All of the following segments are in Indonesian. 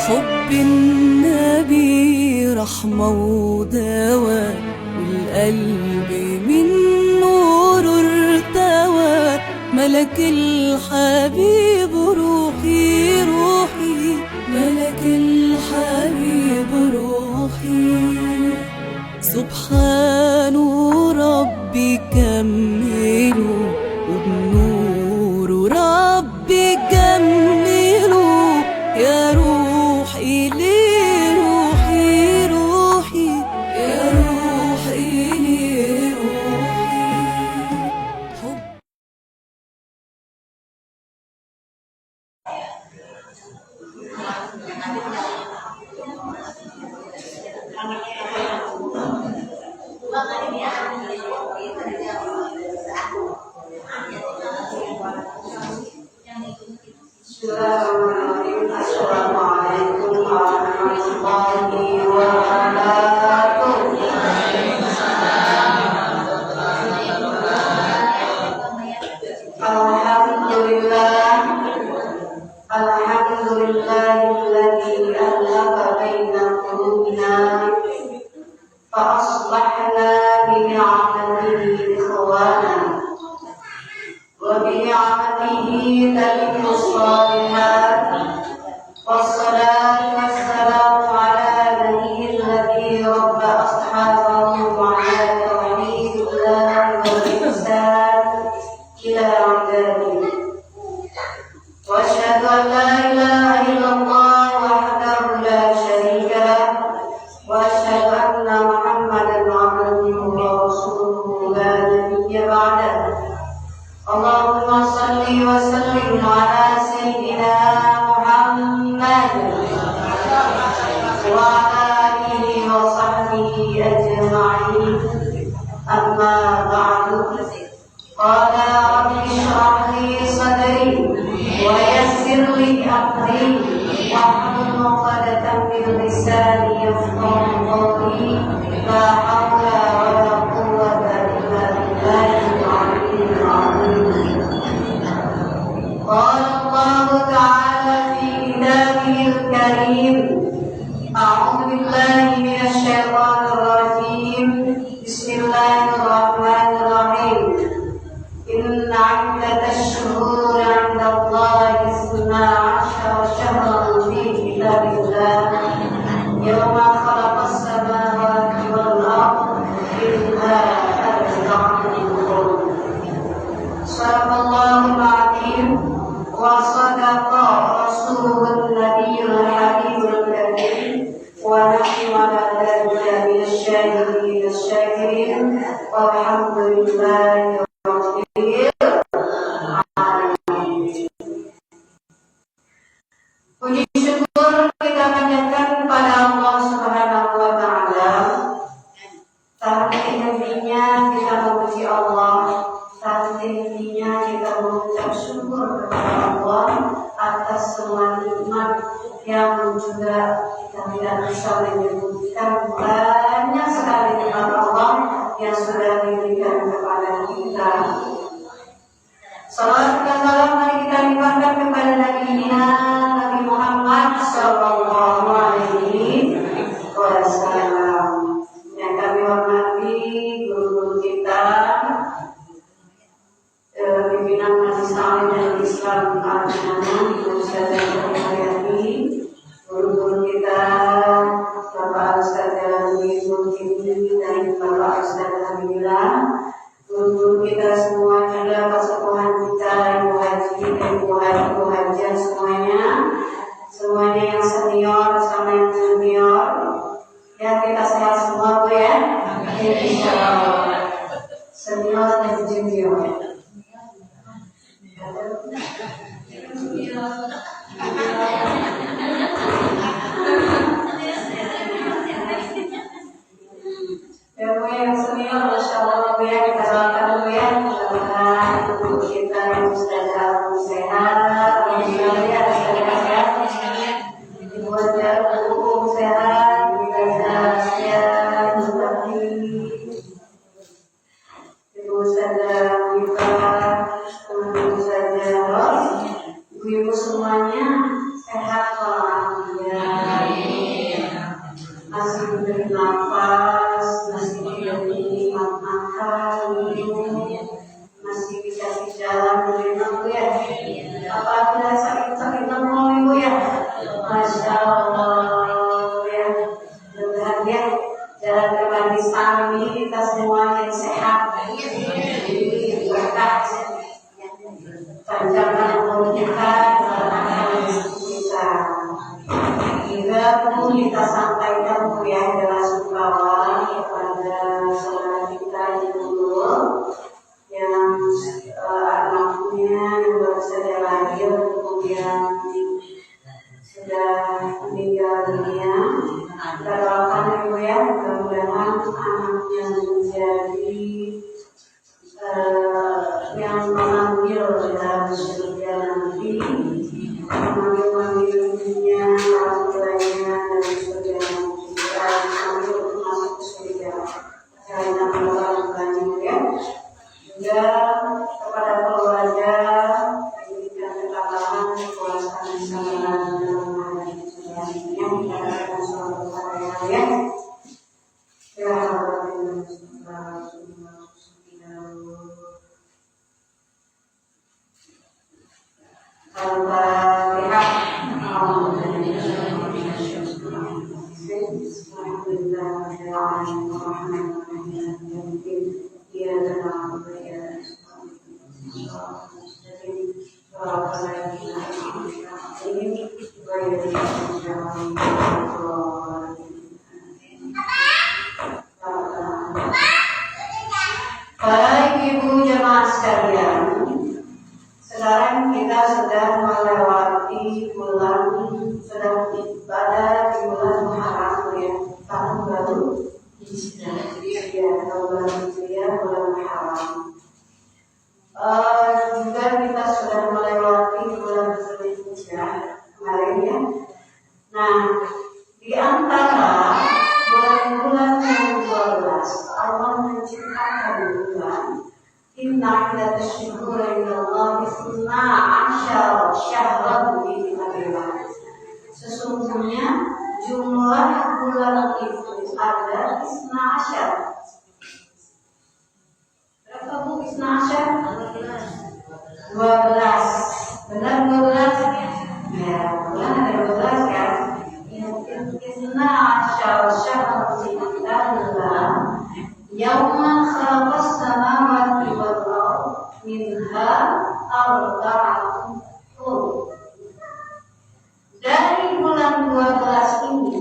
حب النبي رحمة ودواء، والقلب من نور ارتوى. ملك الحبيب روحي روحي، ملك الحبيب روحي. سبحان ربي كمله، وبنور ربي جمله. يا روحي لروحي روحي، يا روحي لروحي. Assalamualaikum warahmatullahi wabarakatuh. Alhamdulillahilladzi allafa baina qulubina fa aslahna bi ni'matihi ikhwana wa bi ni'matihi tatimmu shalihat. Wassalatu wassalamu ala nabiyil ladzi rabba ashabahu ala tauhidillah wal ihsan ila ibadihi. Wa asyhadu an la ilaha illallah wahdahu la syarika lah, wa asyhadu anna Muhammadan abduhu wa rasuluhu la nabiyya ba'dahu. Allahumma shalli wa sallim ala sayyidina Muhammad wa ala alihi wa sahbihi ajma'in. Amma ba'du. Qala rabbi shrah li sadri wa yassir li amri wahlul 'uqdatam min lisani yafqahu qawli. La hawla wa la quwwata illa billahil 'aliyyil 'azim. Qala Allahu ta'ala fi kitabihil karim. A'udzu billahi minasy syaithanir rajim. Bismillahirrahmanirrahim. Inna 'iddatash shuhuri 'inda Allahi 12 syahran fi kitabillah yawma khalaqas samawati wal ardh minha arba'atun hurum. Sadaqallahul 'azim wa sadaqa rasulun nabiyyul habibul karim. Wa nahnu 'ala dhalika minasy syahidin asy-syakirin walhamdulillahi. Puji syukur kita panjatkan kepada Allah Subhanahu wa Ta'ala. Henti-hentinya kita memuji Allah, henti-hentinya kita mengucap syukur kepada Allah atas semua nikmat yang juga kita tidak bisa menyebutkan. Banyak sekali nikmat Allah yang sudah diberikan kepada kita. Salawat dan salam mari kita limpahkan kepada Nabi Muhammad sallallahu alaihi wasallam. Yang kami hormati guru-guru kita, pimpinan Majelis Ta'lim dan Islam Al-Jannah, Ustazah Hayati, guru-guru kita, Bapak Ustaz Jalani Zulkifli dan Bapak Ustaz Hamidillah, guru-guru kita semua juga, pasangan kita, Ibu Haji dan Ibu Haji semuanya yang senior sama yang junior, ya kita sehat semua Bu ya. Insyaallah. Senior dan junior. Ya Bu yang senior, masyaallah Bu ya, kita doakan Bu ya, mudah-mudahan tubuh kita yang sudah sehat, alhamdulillah ya, sehat. Wajah tubuh sehat, sehat, tetapi ibu saja kita, ibu saja ibu semuanya sehat alhamdulillah. diberi nafas, masih diberi nikmat makan, minum, masih bisa jalan dengan ya. Apabila sakit-sakit lemah ibu ya, masya Allah ya. Mudah-mudahan ya jalan kembali kami kita semuanya sehat, berkah, panjangkan umur kita, kita. Juga perlu kita sampaikan ya adalah sumbawa kepada saudara kita dulu yang anaknya yang baru saja lahir kemudian sudah meninggal dunia. Kita doakan ibu ya, mudah-mudahan anaknya menjadi yang mengambil dalam surga nanti, mengambilnya orang tuanya dalam surga nanti, kita ambil masuk ke surga. Karena Allah banyak ya. Juga kepada keluarga diberikan ketabahan, kekuasaan, kesabaran dalam menghadapi yang kita akan selalu pada ya. Ya baik ibu jemaah sekalian, sekarang kita sudah melewati bulan, sedang ibadah di bulan Muharram ya, tahun baru Hijriah, tahun baru Hijriah bulan Muharram. Juga kita sudah melewati bulan Zulhijjah kemarin ya. Nah, di antara bulan-bulan yang 12 Allah menciptakan bulan Inna iddat asyhur indallahi 12 syahran fi kitabillah. Sesungguhnya jumlah bulan itu ada 12. Berapa bu 12? 12. Benar 12? Ya, bulan ada 12 kan? Inna syahran fi kitabillah Yawma khalaqas samawati wal ardh minha arba'atun hurum. Dari bulan 12 ini,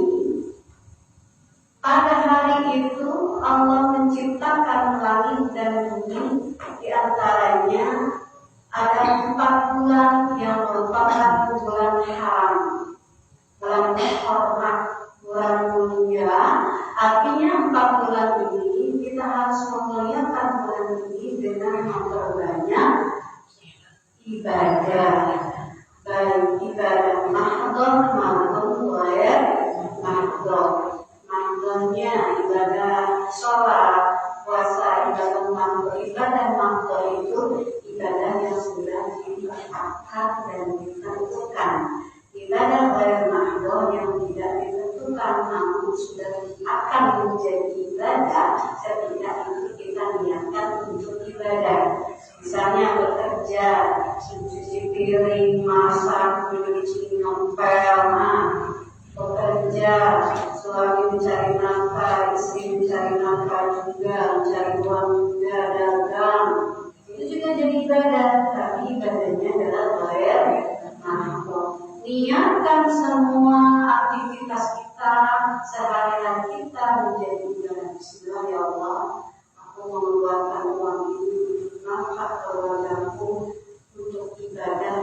pada hari itu Allah menciptakan langit dan bumi. Di antaranya ada 4 bulan yang merupakan bulan haram, bulan terhormat, bulan mulia. Artinya 4 bulan ini kita harus memuliakan bulan ini dengan memperbanyak ibadah, baik ibadah mahdhah maupun ghair mahdhah. Mahdhahnya ibadah sholat, puasa, ibadah mahdhah. Ibadah mahdhah itu ibadah yang sudah ditetapkan dan ditentukan. Ibadah ghair mahdhah yang tidak ditentukan namun sudah akan menjadi ibadah ketika itu kita niatkan untuk ibadah. Misalnya bekerja, mencuci piring, masak, mencuci ngepel, bekerja, suami mencari nafkah, istri mencari nafkah juga, mencari uang juga, dagang. Itu juga jadi ibadah, tapi ibadahnya adalah ghair mahdhah. Niatkan semua aktivitas kita, sehari-hari kita menjadi ibadah. Bismillah ya Allah, aku mengeluarkan uang ini untuk nafkah keluargaku, untuk ibadah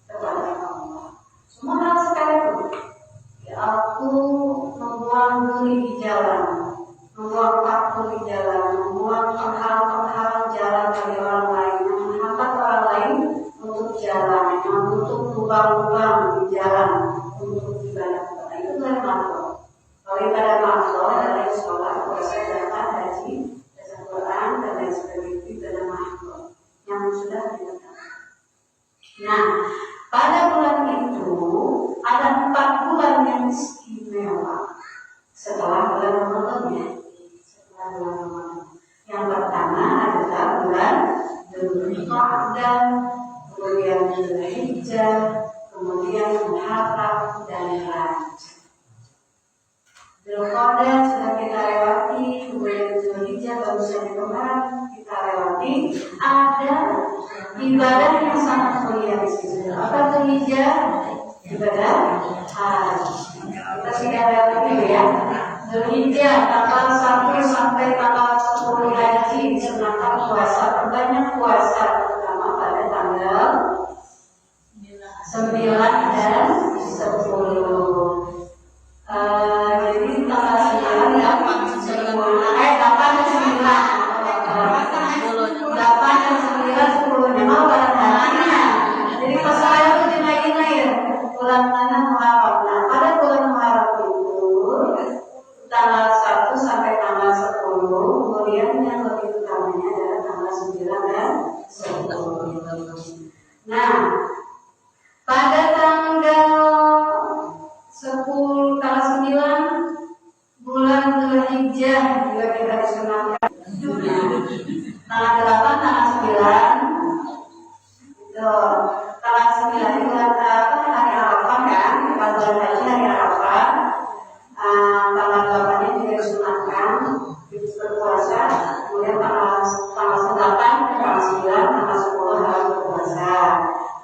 kepada Allah. Semua hal sekalipun. Ya, aku membuang duri di jalan, membuang waktu di jalan, membuang penghalang jalan dari orang lain, menghambat orang lain untuk jalan, menutup lubang-lubang di jalan untuk ibadah kepada itu adalah makhluk. Kalau ibadah makhluk adalah sholat, puasa, zakat, haji, baca Quran dan lain sebagainya, itu adalah makhluk yang sudah ditetapkan. Nah, pada bulan itu ada 4 bulan yang istimewa setelah bulan kemudian Muharram dan Rajab. Dzulqa'dah sudah kita lewati, kemudian Dzulhijjah baru saja kemarin kita lewati. Ada ibadah yang sangat mulia di situ. Apa Dzulhijjah? Ibadah haji. Kita sudah lewati ya. Dzulhijjah tanggal 1 sampai tanggal 10 haji disunahkan puasa, perbanyak puasa terutama pada tanggal 9 dan 10. Jadi tanggal 9 dan 10, 8 dan 9, 8 dan 9, 10 memang pada harinya. Jadi pas saya itu dinaik-naik bulan mana Muharram. Nah, pada bulan Muharram itu tanggal 1 sampai tanggal 10, kemudian yang lebih utamanya adalah tanggal 9 dan 10. Nah, pada tanggal 10, tanggal 9 bulan Dzulhijjah juga kita disunahkan. Tanggal 8, tanggal 9 itu tanggal 9 itu hari Arafah kan, pada haji hari Arafah. Tanggal 8-nya juga disunahkan berpuasa, kemudian tanggal 8, tanggal 9, tanggal 10 harus berpuasa.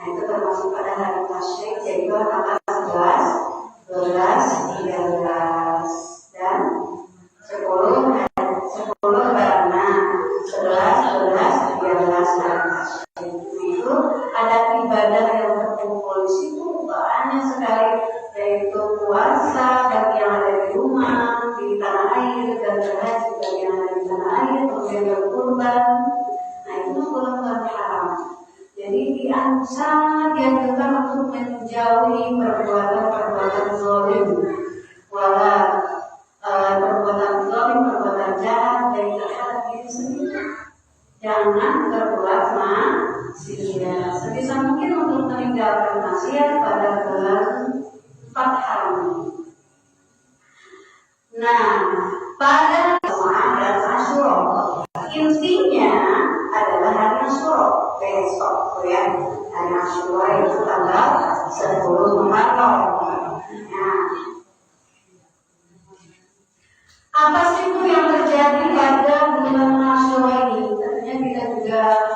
Nah, itu termasuk pada hari tasyrik, jadi tanggal 11, 12, 13 dan 10 karena 11, 12, 13 dan itu ada ibadah yang terkumpul di situ banyak sekali, yaitu puasa bagi yang ada di rumah di tanah air dan berhaji bagi yang ada di tanah air, kemudian berkurban. Nah, itu bulan-bulan haram. Jadi sangat dianjurkan untuk menjauhi perbuatan-perbuatan zalim, perbuatan zalim, perbuatan jahat dari terhadap diri sendiri. Jangan berbuat maksiat. Sebisa mungkin untuk meninggalkan maksiat pada bulan 4 haram. Nah, pada dan Asyura, intinya adalah hari Asyura besok, ya. Hari Asyura itu tanggal 10 Muharram. Nah, apa sih itu yang terjadi pada bulan Asyura ini? Tentunya kita juga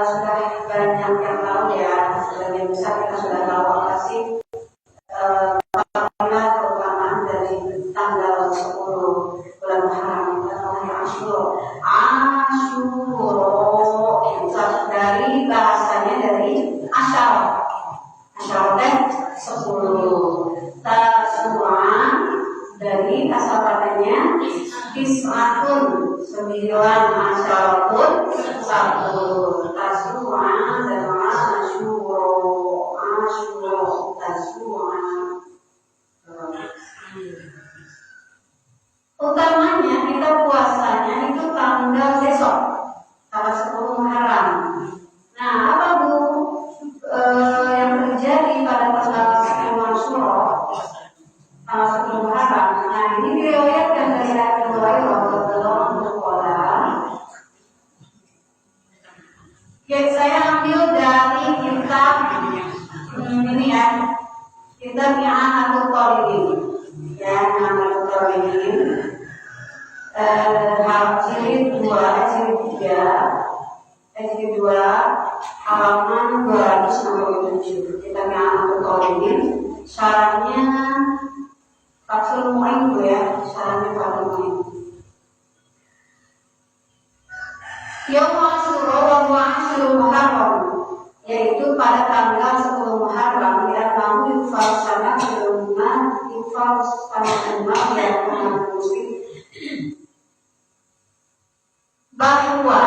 sudah banyak yang tahu ya. Sebagian besar kita sudah tahu apa sih keutamaan dari tanggal 10 bulan Muharram itu adalah hari Asyura. Asyura dari bahasanya dari asyara. Asyara dan 10. Tasu'an dari asal katanya tis'atun 9, asyaratun 1. Tasu'an dan asyura. Asyura tasu'an. Utamanya kita puasanya itu tanggal besok, tanggal 10 Muharram. Nah, apa Bu yang terjadi pada tanggal 10 Asyura, tanggal 10 Muharram? Nah, ini diriwayatkan dari Abu Hurairah radhiyallahu anhu. Ya, saya ambil dari kitab ini ya, kitab I'anatul Talibin. Ya, I'anatul Talibin. Jilid 2, jilid 2, halaman 267. Kita I'anatul Talibin. Syaratnya Fathul Mu'in ya, syaratnya Fathul Mu'in. Yaum Asyura wa Asyurul Muharram, yaitu pada tanggal 10 Muharram yang kamu yufalsana kelima yang muslim, bahwa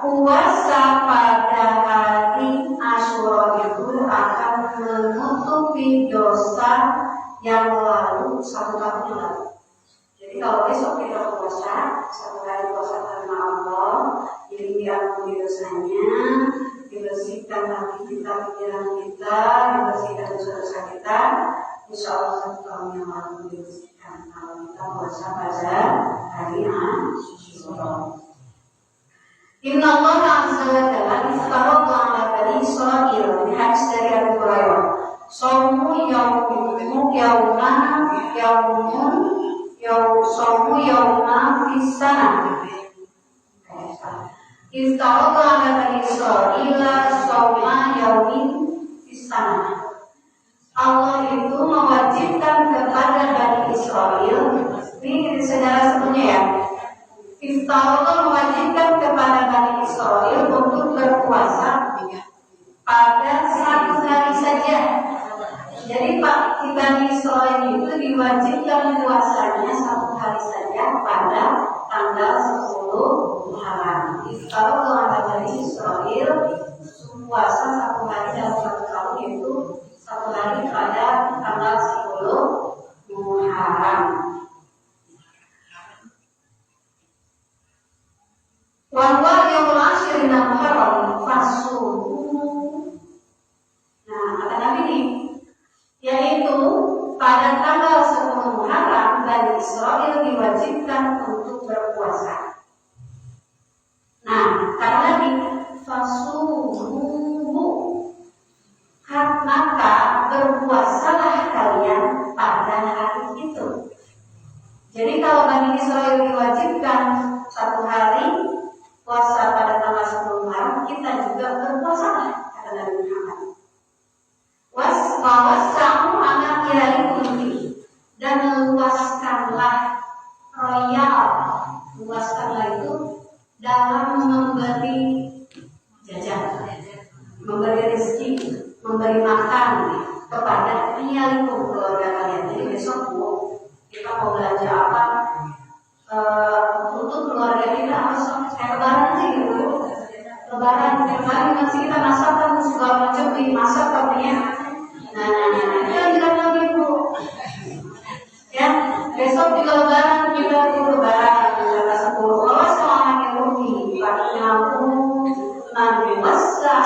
puasa pada hari Asyura itu akan menutupi dosa yang lalu 1 tahun yang lalu. Jadi kalau besok kita puasa, 1 hari puasa karena Allah, jadi diampuni dosanya, dibersihkan hati kita, pikiran kita, dibersihkan dosa-dosa kita. Insya Allah 1 tahun yang lalu dibersihkan kalau kita puasa pada hari Asyura. Inna Allah azza wa jalla istaradha ala bani Israil, ini hadis dari Abu Hurairah. Saumu yaumu yauma fisana. Iftaradu ala bani Israila sauma yaumin fisana. Allah itu mewajibkan kepada Bani Israel, ini sejarah sebelumnya ya. Iftaradu mewajibkan kepada Bani Israel untuk berpuasa pada satu hari saja. Jadi Pak Bani Israel itu diwajibkan puasanya satu hari saja pada tanggal 10 Muharram. Iftaradu ala Bani Israel puasa satu hari dalam satu tahun, yaitu satu hari pada tanggal 10 Muharram. Wa huwa yaumul ashir min Muharram fasumu. Nah, kata Nabi ini, yaitu pada tanggal 10 Muharram Bani Israel diwajibkan untuk berpuasa. Nah, kata Nabi, fasumu, maka berpuasalah kalian pada hari itu. Jadi kalau Bani Israel diwajibkan satu hari puasa pada tanggal 10 Muharram, kita juga berpuasalah, kata Nabi Muhammad. Wasa'u ala qiyalikum, dan luaskanlah royal, luaskanlah itu dalam memberi jajan, memberi rezeki, memberi makan kepada qiyalikum, keluarga kalian. Jadi besok kita mau belanja apa untuk keluarga kita, harus kayak lebaran sih gitu. Lebaran nanti kita masak kan segala macam dimasak katanya. Nah, itu yang dilakukan ibu. Ya, besok juga lebaran, juga itu lebaran tanggal 10. Kalau seorang yang rugi, pakaianmu nanti masa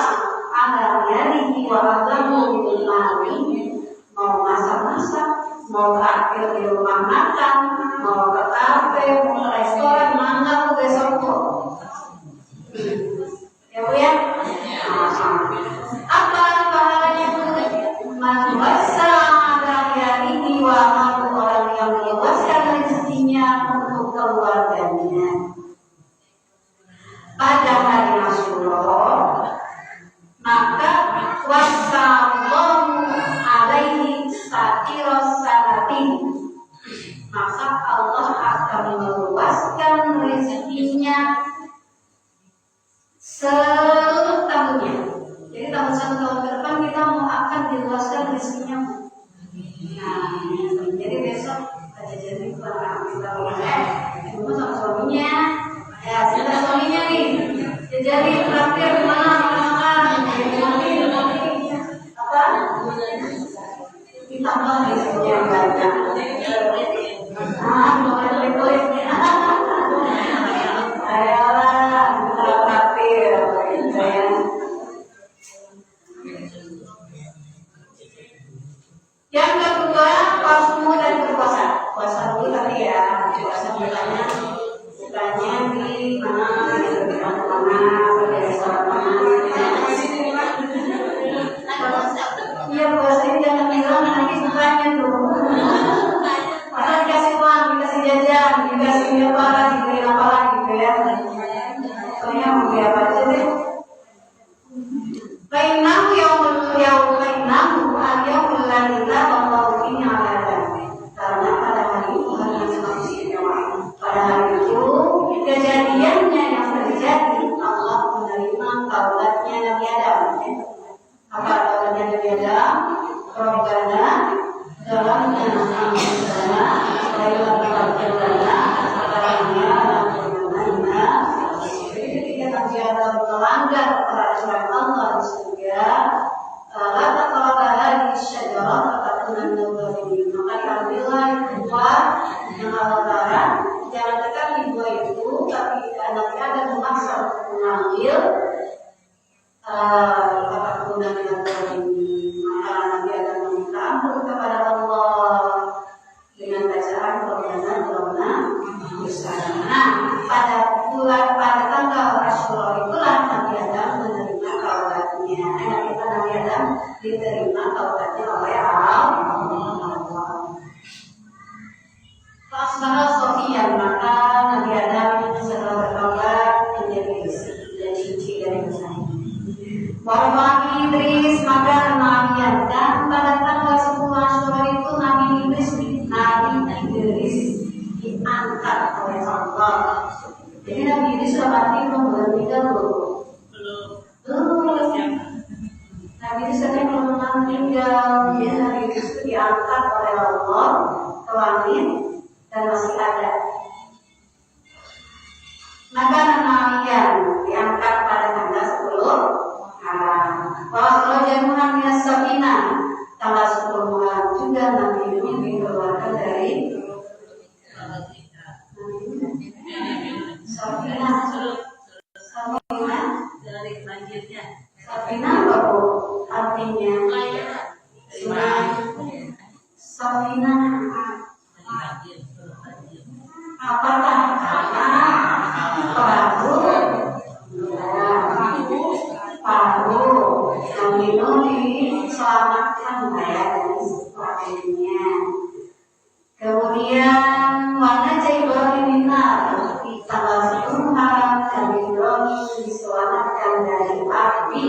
ada nyari walaupun itu mati, mau masak-masak, mau traktir di rumah makan, mau ke kafe, mau ke restoran, mana besok tuh. Ya Bu ya? Apa pahalanya itu? Masa ada ini wahai orang yang meluaskan rezekinya untuk keluarganya pada hari Asyura, maka wasallallahu alaihi satiros sanatin, maka Allah akan meluaskan rezekinya seluruh tahunnya. Jadi tahun 1 tahun ke depan kita mau akan diluaskan rezekinya. Nah, jadi besok ada jadi kita cuma sama suaminya, ya kita suaminya nih. Jadi terakhir mana makan, jadi apa? Ditambah rezekinya yang banyak. Ayolah, kita terakhir, saya. Yang kedua, pasmu dan berpuasa. Puasa dulu tadi ya, puasa bukannya di mana, di mana, pada saat mana. Iya, puasa ini jangan bilang nanti sukanya dulu. Masa dikasih uang, dikasih jajan, dikasih apa, diberi apa gitu ya. Soalnya mau apa aja deh. Bainahu yaumul al-yaumul ladzi la Allahu fihi 'ala. Karena pada hari itu pada hari itu kejadiannya yang terjadi, Allah menerima taubatnya Nabi Adam. Apa taubatnya Nabi Adam? Rabbana dalamnya sana laila taqaddana karena jadi ketika Nabi Adam melanggar peraturan Allah di surga, kata Allah di syajarah katakan Nabi, maka diambillah buah yang Allah larang. Jangan dekat di buah itu, tapi Nabi Adam memaksa untuk mengambil. Kata Nabi Adam, maka Nabi Adam meminta ampun kepada Allah dengan bacaan Rabbana besar. Nah, pada tanggal Asyura itulah Nabi Adam menerima taubatnya. Nabi Adam diterima taubatnya oleh Allah. Fasbah Sofian, maka Nabi Adam setelah bertobat menjadi bersih dan suci dari dosanya. Warfani Idris, maka Nabi dan pada tanggal 10 Asyura itu Nabi Idris diangkat oleh Allah. Jadi Nabi Idris sudah mati belum meninggal belum. Nabi Idris katanya belum meninggal. Jadi Nabi Idris itu diangkat oleh Allah ke langit dan masih ada. Maka Nabiyan diangkat pada tanggal 10 Muharram. Jamuhan minas Safinah, tanggal 10 Muharram juga Nabi itu dikeluarkan dari Safinah. Safinah apa bu? Artinya Safinah apakah paru yang itu diselamatkan dari sebagainya. Kemudian warna Ibrahim di tanggal 10 Muharram Nabi Ibrahim diselamatkan dari api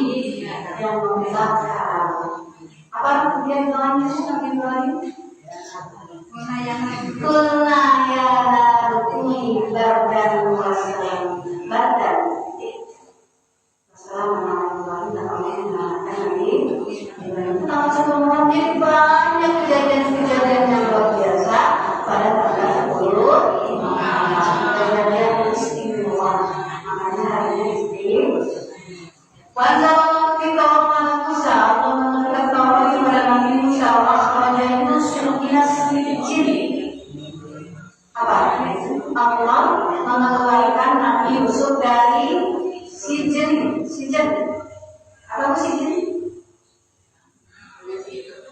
yang membakar. Apa kemudian doanya Nabi Ibrahim? Kulna ya rukuni bardan wa salam. Bardan. Assalamualaikum warahmatullahi wabarakatuh. Tanggal 10 Muharram jadi banyak kejadian-kejadian yang luar biasa pada tanggal 10 Muharram. Kejadian istimewa. Makanya hari ini istimewa. Wazal kita orang Musa, Allah menurunkan Taurat kepada Nabi Musa, Allah Yunus minas sijil. Apa? Allah mengeluarkan Nabi Yusuf dari sijil. Apa itu sijil?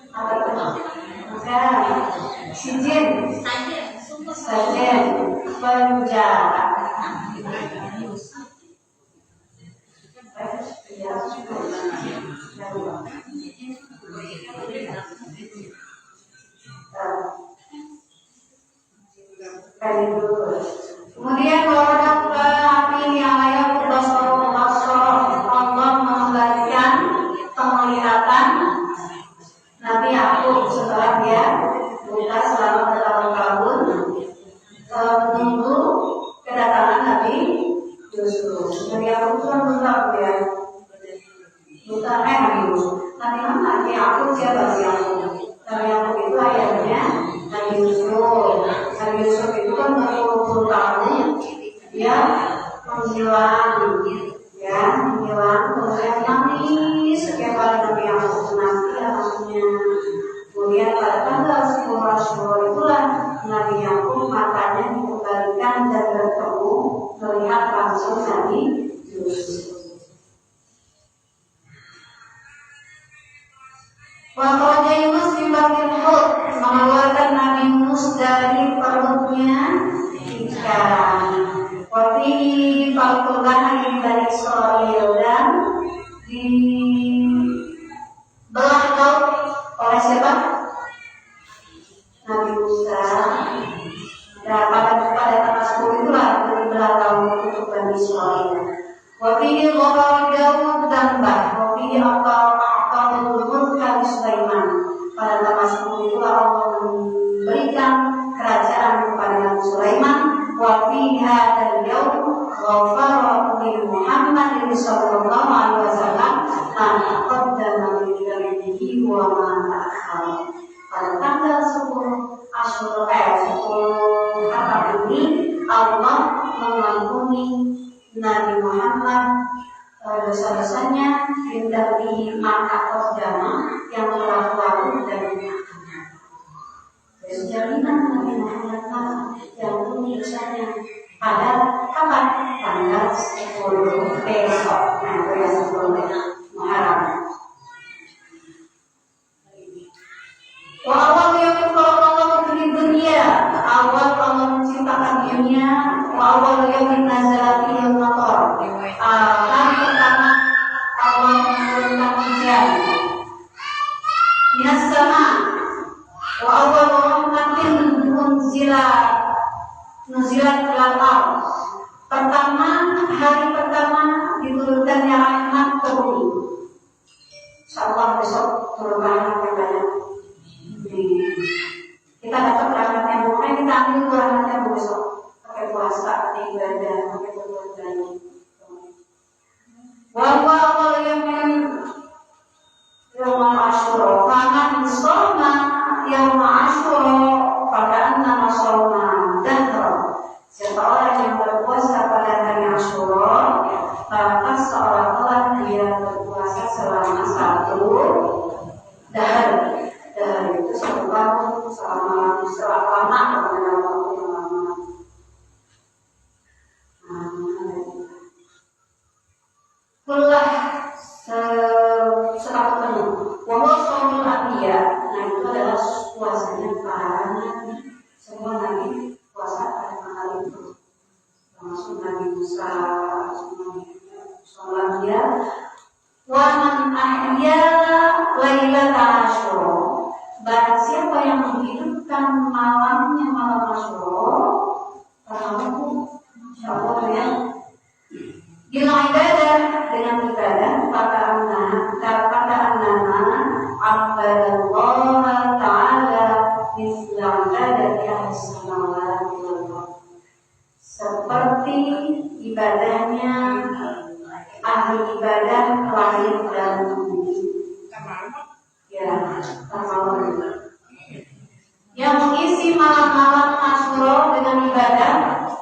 Apa itu? Bukan. Sijil. Sajin. Penjara. Kemudian wawadah ke hati yang layak Allah mengembalikan penglihatan Nabi Yakub setelah dia buta selama bertahun-tahun menunggu kedatangan Nabi Yusuf. Nabi Yakub itu buta ya, buta Nabi Yakub siapa sih Nabi Yakub itu ayahnya Nabi Yusuf. Nabi Yusuf itu kan berpuluh-puluh tahun dia menghilang, kemudian nangis setiap kali Nabi Yakub nanti anaknya. Kemudian pada tanggal 10 Asyura itulah Nabi Yakub matanya dikembalikan dan bertemu melihat langsung Nabi Yusuf. Waktu Yunus di batin hut mengeluarkan Nabi Yunus dari perutnya ikan. Waktu Falkullah yang dari Israel dan di belah oleh siapa? Nabi Musa. Dan pada tanggal 10 itulah dibelah untuk Bani Israel. Waktu Ghafar Daud dan Bah. Waktu Allah menurunkan Sulaiman. Pada tanggal 10 itulah Allah memberikan kerajaan kepada Nabi Sulaiman. Waktu hadzal yaum ghafara li Muhammad sallallahu alaihi wasallam ma qaddama min dhanbihi wa ma ta'akhkhara. Pada tanggal 10 Asyura 10 Muharram ini Allah mengampuni Nabi Muhammad dosa-dosanya dari maka qaddama yang telah lalu dan jaminan Nabi Muhammad yang punya dosanya pada kapan? Tanggal 10 besok. Nah, itu yang 10 Muharram. Wa awal yang Allah di dunia, awal Allah menciptakan dunia, wa awal yang nazala fil matar. Hari pertama Allah menurunkan hujan. minas sama wa awal rahmatin nuzilat ilal ardh. Hari pertama diturunkannya rahmat ke bumi. Insyaallah besok turun rahmat yang banyak. Kita dapat rahmatnya bukan kita ambil itu rahmatnya besok pakai puasa, pakai ibadah, pakai berbuat. Wa awal yaum Asyura, faman shoma yaum Asyura pada annama shoma dahra. Siapa orang yang berpuasa pada hari Asyura, maka seolah-olah dia berpuasa selama satu dahar. Dahar itu satu tahun, selama waktu yang lama. Pullah seratus penuh. Wahai suami Nabiya, nah itu adalah puasanya para nabi. Semua nabi puasa pada tanggal itu, termasuk Nabi Musa, semua dia. Wa man ahya lailata Asyura, barang siapa yang menghidupkan malamnya malam Asyura, tahu siapa yang dengan ibadah kata nama Allah Ta'ala misla ibadati ahli samawati wal ardh, seperti ibadahnya ahli ibadah langit dan bumi. Ya, yang mengisi malam-malam Asyura dengan ibadah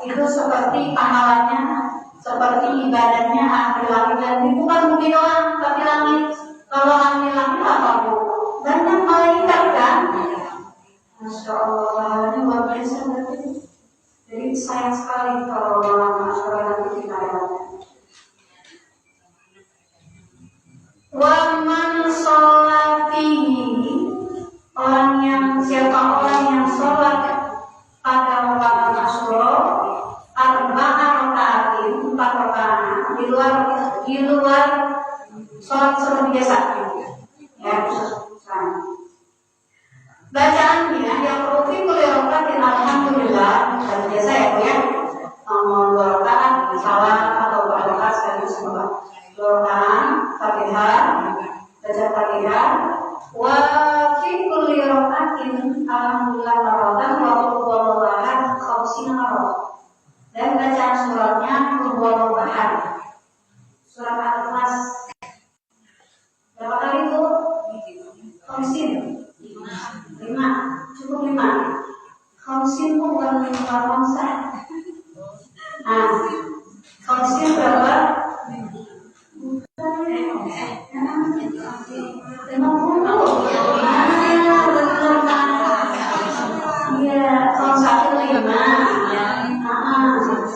itu seperti pahalanya, seperti ibadahnya ahli langit dan bumi. Bukan bumi doang, tapi langit. Kalau ahli langit apa bu? Banyak malaikat kan? Masya Allah, ini luar biasa berarti. Jadi sayang sekali kalau malam Asyura nanti kita lewatkan. Wa man sholatihi, siapa orang yang sholat pada malam Asyura arba'a raka'atin, 4 rakaat di luar sholat seperti biasa. Ya, bacaannya yang rufi kulli raka'atin alhamdulillah, dan biasa ya Bu ya. Nomor 2 rakaat salam atau 4 rakaat sekali semua. 2 rakaat Fatihah, baca Fatihah. Wa fi kulli raka'atin alhamdulillah marratan wa qul huwallahu ahad khamsina marratan. Dan bacaan suratnya qul huwallahu ahad. Surat Al-Ikhlas. Berapa kali itu? 5. Cukup 5. Khamsin pun bukan 5 bangsa. Nah, khamsin berapa? 50. Iya, kalau 1 5.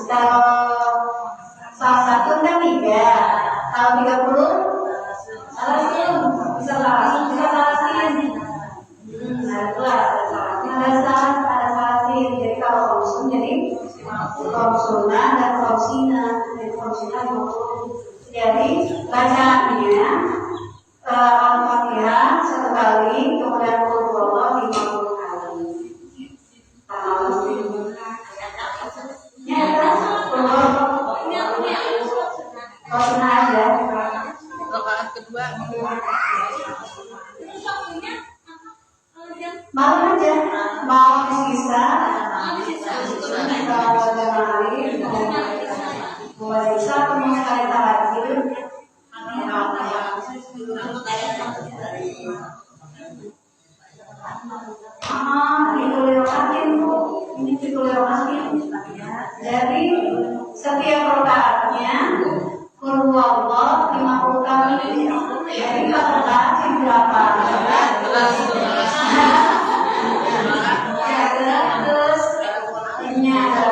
Kalau salah satu kan 3. Kalau 30 salasin, bisa salasin. Ada salasin. Jadi kalau khamsun jadi khamsuna dan khamsina. Jadi khamsina 50. Jadi bacaannya Al-Fatihah 1 kali, kemudian qul huwallahu 50 kali. Khamsuna aja. Rakaat kedua. Malam aja, malam sisa. Mulai sisa, kemudian kali tahajud. Itu lewatin Bu. Ini itu lewatin. Jadi setiap rakaatnya qul huwallahu 50 kali. Jadi kalau rakaat berapa? Terus ini ada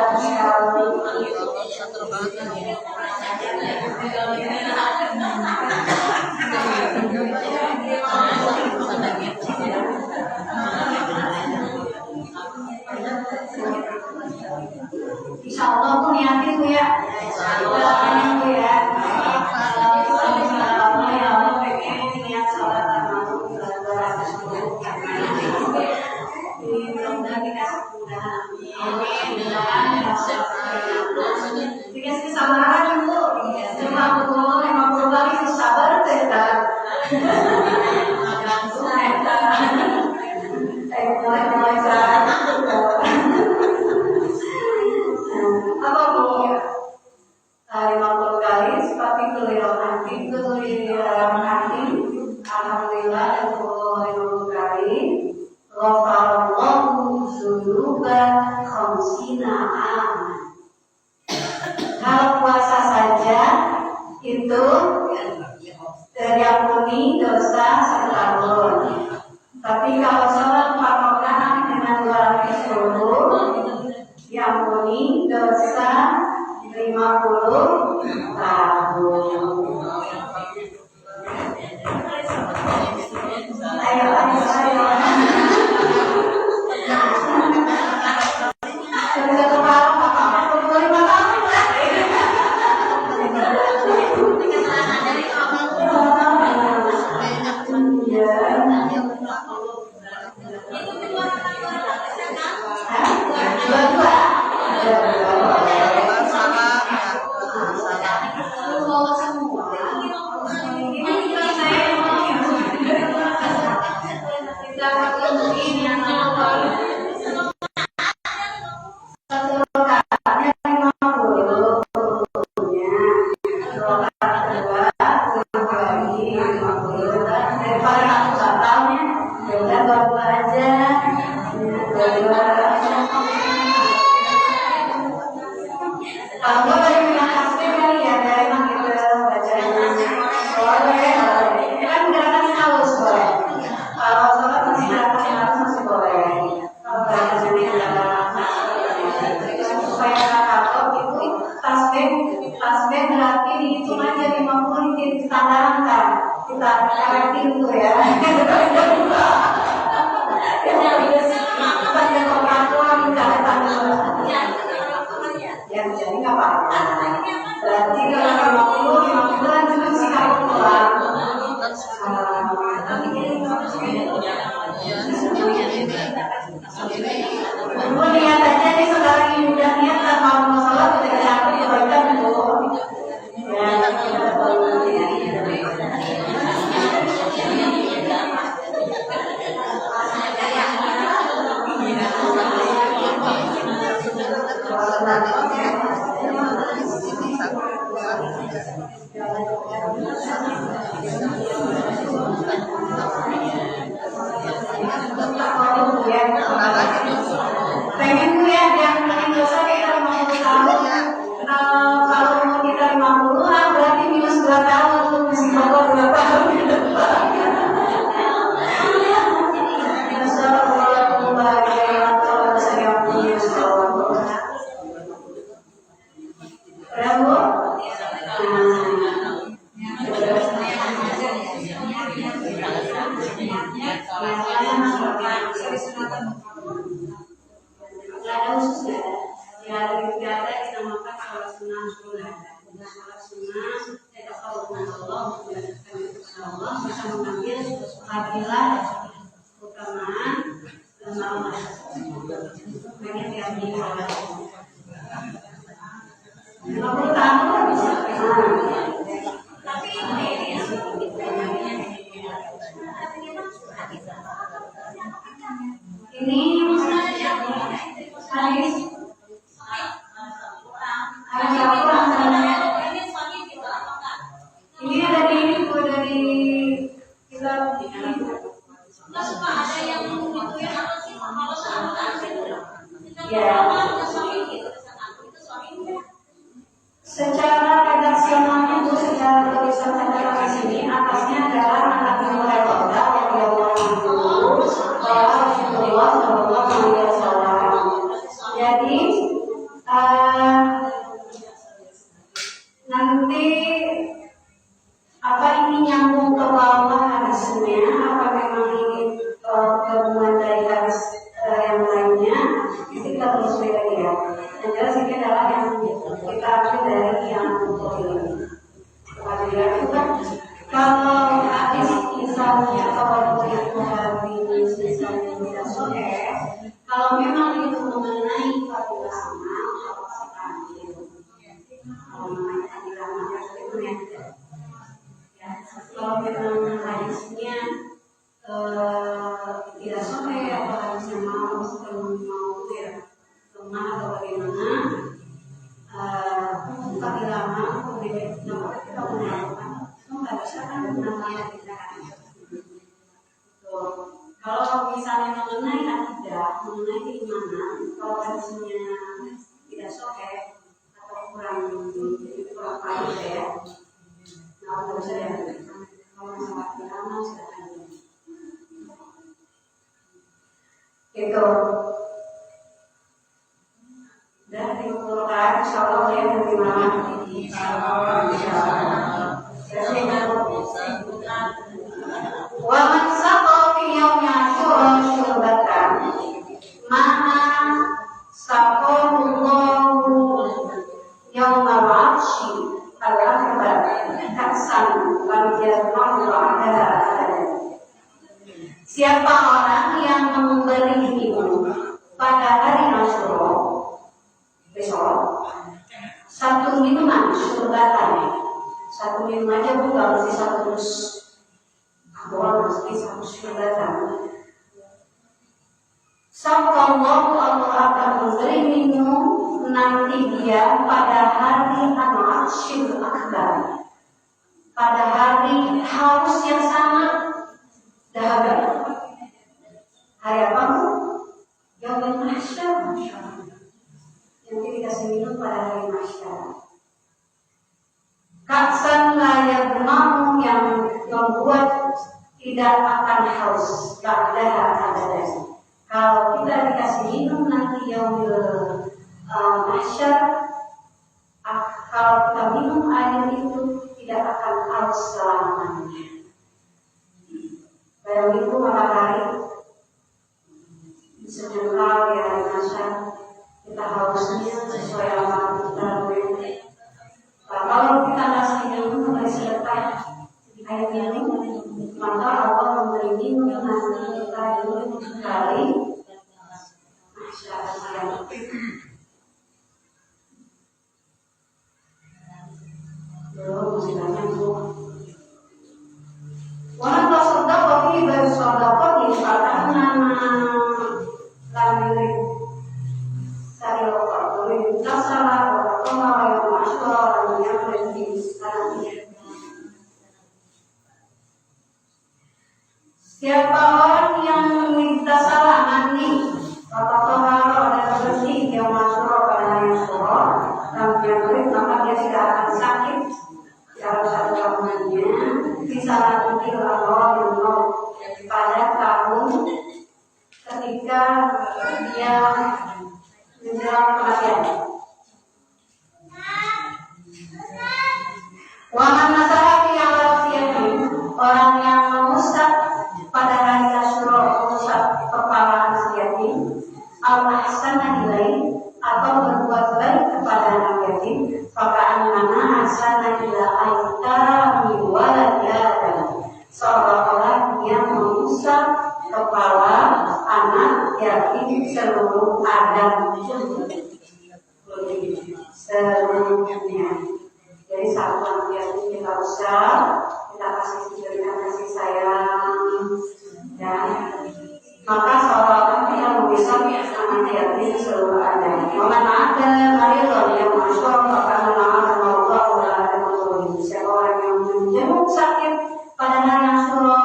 insyaallah pun niatin Bu ya. Doain Bu ya. Kalau ya Allah pengen niat salat Mudah-mudahan dikasih kemudahan. Dikasih kesabaran Bu. Cuma aku ngomong 50 kali sabar tetap. Apa Bu? 50 kali seperti kelihatan hati, alhamdulillah 50 kali. Ghafarallahu dzunuba khamsina aman. Kalau puasa saja itu diampuni dosa 1 tahun. Tapi kalau sholat 4 rakaat dengan 210 diampuni dosa 50 tahun. Ayo. Tasbih berarti dihitung aja 50 ditandaran kan, kita karetin tuh ya. Ya jadi nggak apa-apa. Berarti kalau 50 lanjut sih kalau pulang. Lihat aja nih saudara ini udah niat dan mau sholat udah capek diberikan dulu. Pengen tuh ya, yang pengen dosa kayak 50 tahun. Kalau kita 50 berarti minus 2 tahun untuk mesti pokok 2 tahun ke depan. Secara redaksional itu secara tulisan saya di sini atasnya adalah anak Ibu Hairoda yang diawali Rasulullah Shallallahu Alaihi Wasallam. Jadi nanti apa ini nyambung ke bawah hadisnya? Apa memang ini gabungan dari hadis yang lainnya? Kita terus mengenai akidah, mengenai keimanan, kalau versinya tidak sahih atau kurang baik ya, nggak usah ya. Kalau masalah agama silakan. Itu dan diukurkan, insyaallah ya bagaimana? Wa man saqa fi yaumi asyura syurbatan mana saqallahu yauma al-'arsy al-akbar haksan lam yarfa'u 'ala. Siapa orang yang memberi minum pada hari Asyura besok satu minuman syurbatan, satu minum aja bukan mesti satu dus, bukan mesti satu syurbatan. Sallallahu Allah akan memberi minum nanti dia pada hari Al-'Arsyil Akbar, pada hari haus yang sangat dahaga. Hari apa? Yaumul Mahsyar. Nanti dikasih minum pada hari Mahsyar. Kaksan layak mau yang membuat tidak akan haus, tak ada. Kalau kita dikasih minum nanti Yaumul Mahsyar, kalau kita minum air itu tidak akan haus selamanya. Bayang itu matahari senyengkal di hari Mahsyar, kita hausnya sesuai amal kita. Kalau kita kasih minum memberi sedekah air minum, maka Allah memberi minum nanti kita minum sekali Mahsyar. Belum masih banyak tuh. Orang bersedekah ini bersedekah di karena lamiri saya orang tak salah orang yang masyhur yang berhenti sekarang. Siapa orang yang minta salah nanti atau ada berhenti yang masyhur pada hari Asyura dan yang berhenti maka dia tidak akan sakit dalam satu tahunnya. Bisa nanti Allah yang pada tahun ketika dia menjelang kematian. Waman masalah yang wasiatin, orang yang mengusap pada hari Asyura, mengusap kepala anak yatim, al-ahsana ilai atau berbuat baik kepada anak yatim, fakaan mana ahsana ila aitami waladana, seolah-olah dia mengusap kepala anak yatim seluruh Adam seluruhnya. Jadi satu anak yatim kita usap, kita berikan kasih sayang, dan maka seolah-olah dia mengusap anak yatim seluruh Adam. Mana ada marilah yang masuk karena nama Allah ada masalah. Siapa orang yang menjenguk sakit pada hari Asyura,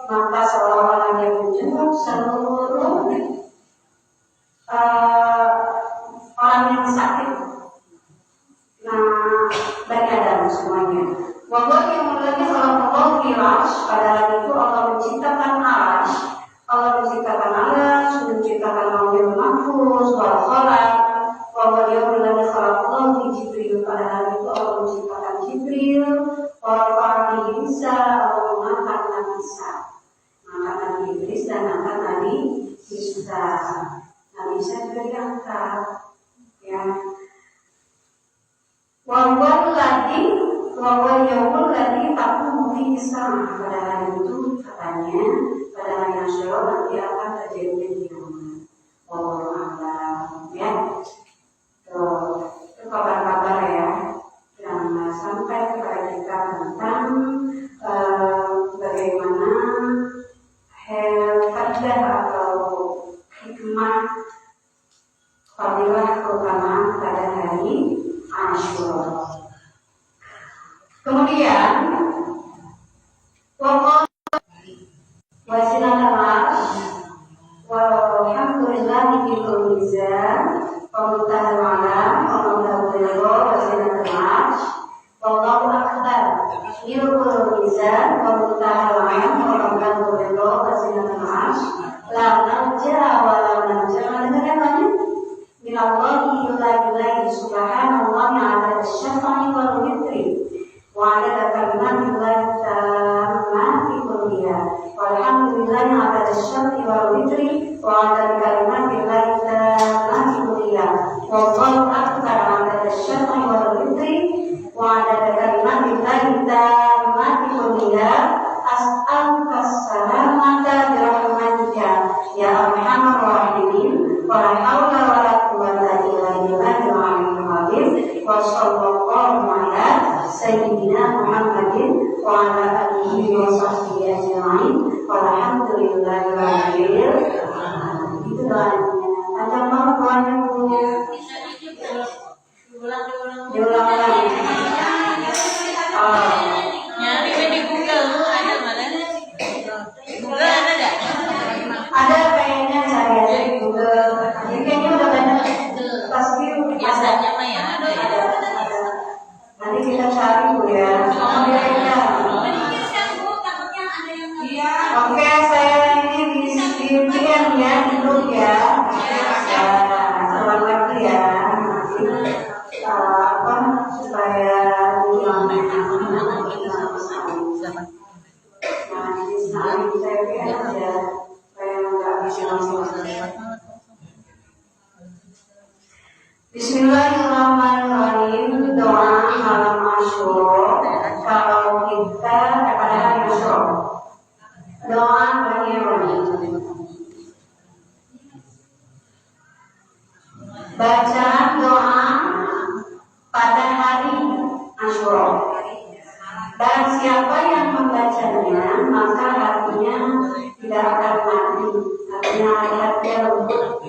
maka seolah-olah dia menjenguk seluruh orang yang sakit. Bani Adam semuanya. Wabah yang mulanya Allah al-'Arsy, pada hari itu Allah menciptakan Arsy, Allah menciptakan Arsy, menciptakan Lauhul Mahfuz, wal Qalam. Wabah yang mulanya Allah Jibril, pada hari itu Allah menciptakan Jibril, wal Isa, Allah mengangkat Nabi Isa, mengangkat Nabi Idris dan mengangkat Nabi Isa. Nabi Isa juga diangkat, ya. Wawal yaumul ladzi taqumu fihi as-sa'a, pada hari itu katanya pada hari Asyura nanti akan terjadi kiamat. Wallahu a'lam, ya. Itu kabar-kabar ya yang sampai kepada kita tentang bagaimana faedah atau hikmah fadilah keutamaan pada hari Asyura. Kemudian wasilah billahi fil mizan wa muntahal alam wa muntahal ridha wa zinatul arsh wallahu akbar yurul mizan wa muntahal alam wa muntahal ridha wa zinatul arsh la nanja wa la nanja. Dengar namanya minallahi ilahi subhanallah ala syafai wal witri wa ala kalimatillahi tammati kulliha walhamdulillahi ala syafai wal witri wa ala kalimatillahi tammati kulliha wallahu akbar ala syafai wal witri wa ala kalimatillahi tammati kulliha as'aluka salamata bi rahmatika ya arhamar rahimin wa la haula wa la quwwata illa billahil aliyyil azim wa sallallahu ala sayyidina Muhammadin wa ala alihi wa sahbihi ajma'in walhamdulillahi rabbil alamin. Itu doanya. Ada mau doanya diulang lagi. Nyari di Google lu ada mana? Google ada nggak? Ada kayaknya cari aja di Google. Ini kayaknya udah banyak. Pasti Biasanya mah ya ada ya. ada. Nanti kita cari Bu ya. Oke, saya ini di VPN ya, di grup ya. Selamat lagi ya. Apa supaya diulang. Saya VPN aja. Supaya nggak bisa langsung. Bismillahirrahmanirrahim. Doa malam Asyura. Kalau kita pada hari Asyura, doa bagaimana? Bacaan doa pada hari Asyura. Dan siapa yang membacanya, maka hatinya tidak akan mati. Artinya hatinya lembut.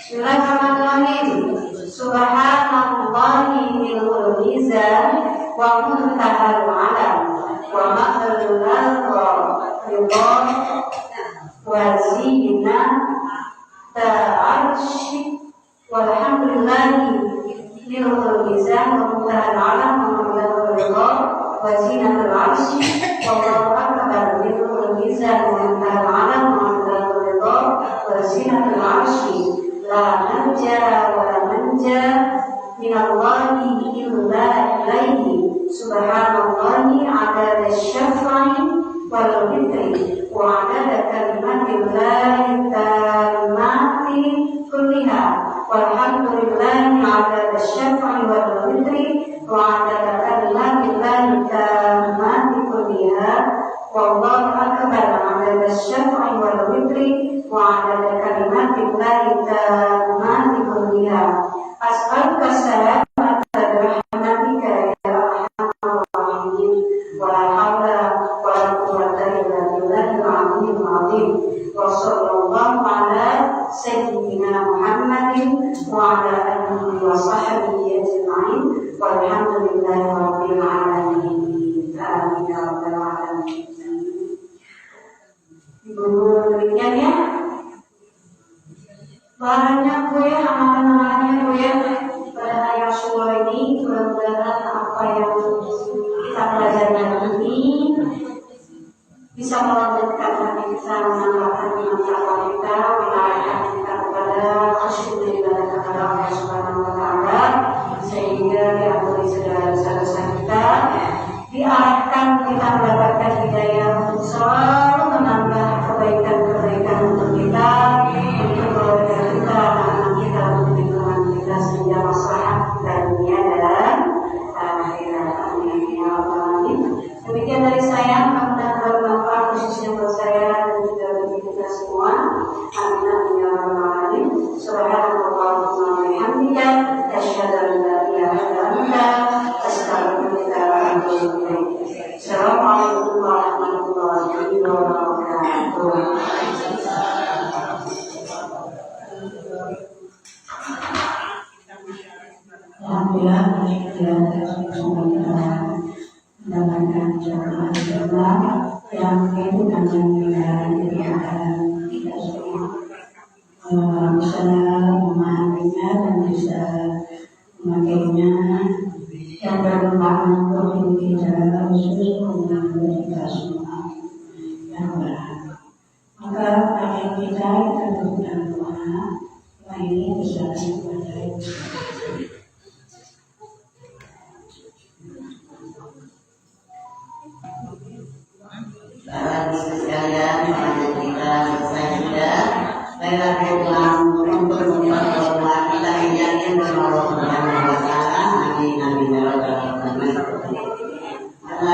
Bismillahirrahmanirrahim. Subhanallahi bil mizan wa muntahal alam wa ma'rul ridha wa zinatul arsh walhamdulillahi bil mizan wa muntahal alam wa ma'rul ridha wa zinatul arsh wallahu akbar bil mizan wa muntahal alam wa ma'rul ridha wa zinatul arsh la nanja wa la nanja minallahi illa ilaihi subhanallahi adada syafai wal witri wa adada kalimatillahi tammati kulliha walhamdulillahi adada syafai wal witri wa adada kalimatillahi tammati kulliha wallahu akbar adada syafai wal witri wa adada kalimatillahi tammati kulliha as'aluka salamata birahmatika ya arhamar rahimin wa la haula wa la quwwata illa billahil aliyyil azim wa sallallahu ala sayyidina Muhammadin wa ala alihi wa sahbihi ajma'in walhamdulillahi rabbil alamin. Amin ya rabbal alamin. Ibu demikian ya. Banyak Bu ya amalan-amalannya Bu ya pada hari Asyura ini. Mudah-mudahan apa yang kita pelajari hari ini bisa melanjutkan hati kita, menambahkan iman takwa kita, mengarahkan kita kepada khusyuk ibadah kepada Allah Subhanahu wa taala, sehingga diampuni segala dosa-dosa kita, diarahkan kita mendapatkan hidayah untuk selalu menambah kebaikan-kebaikan untuk kita, untuk keluarga kita, anak kita, untuk lingkungan kita, sehingga maslahat kita dunia dan akhirat. Amin ya rabbal alamin. Demikian dari saya, mudah-mudahan bermanfaat khususnya buat saya dan juga bagi kita semua. Amin ya rabbal alamin. Subhanallahumma wa bihamdika asyhadu an la ilaha illa anta astaghfiruka wa atubu ilaik. Assalamualaikum warahmatullahi wabarakatuh. Alhamdulillah kita mendapatkan jamaah yang itu dengan kita semua. bisa memahaminya dan bisa memakainya yang bermanfaat untuk diri kita khusus untuk kita semua yang berhak. Maka pakaian kita dengan doa ini bisa dipercayai. Bapak Ibu sekalian, pada kita selesai sudah. Baiklah pulang untuk memperdoa kita yang berdoa kepada Allah Taala. Amin amin ya rabbal alamin. Terima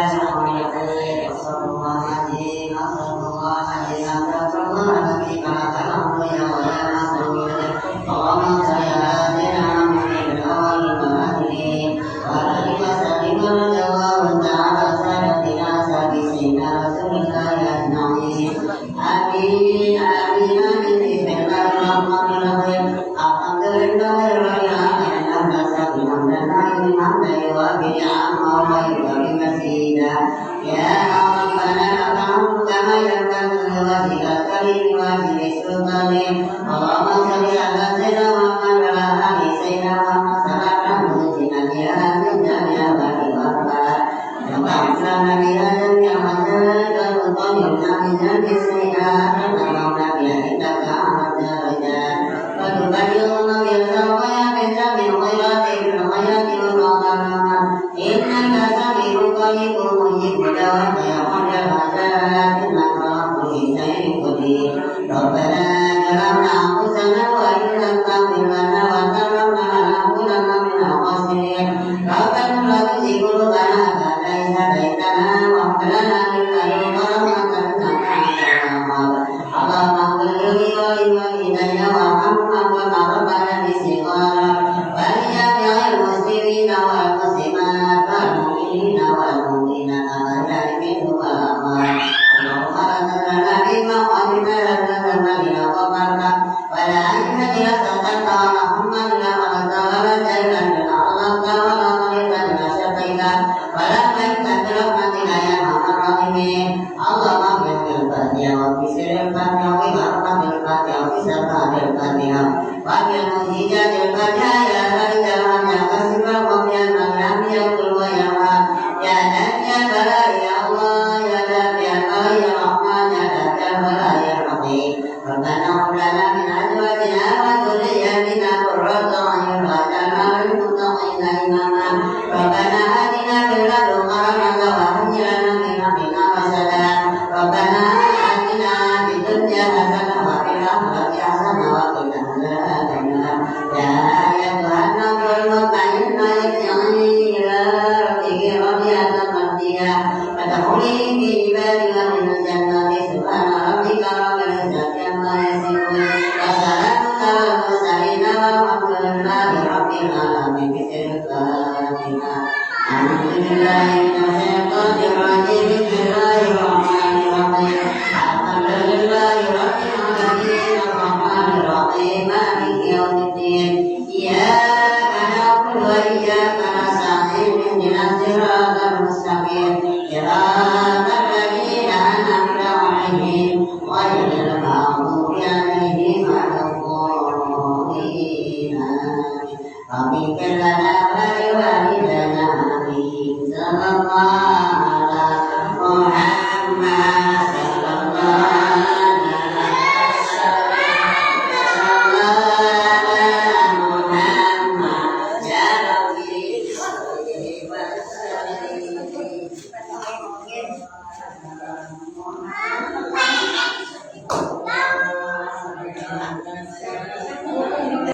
kasih.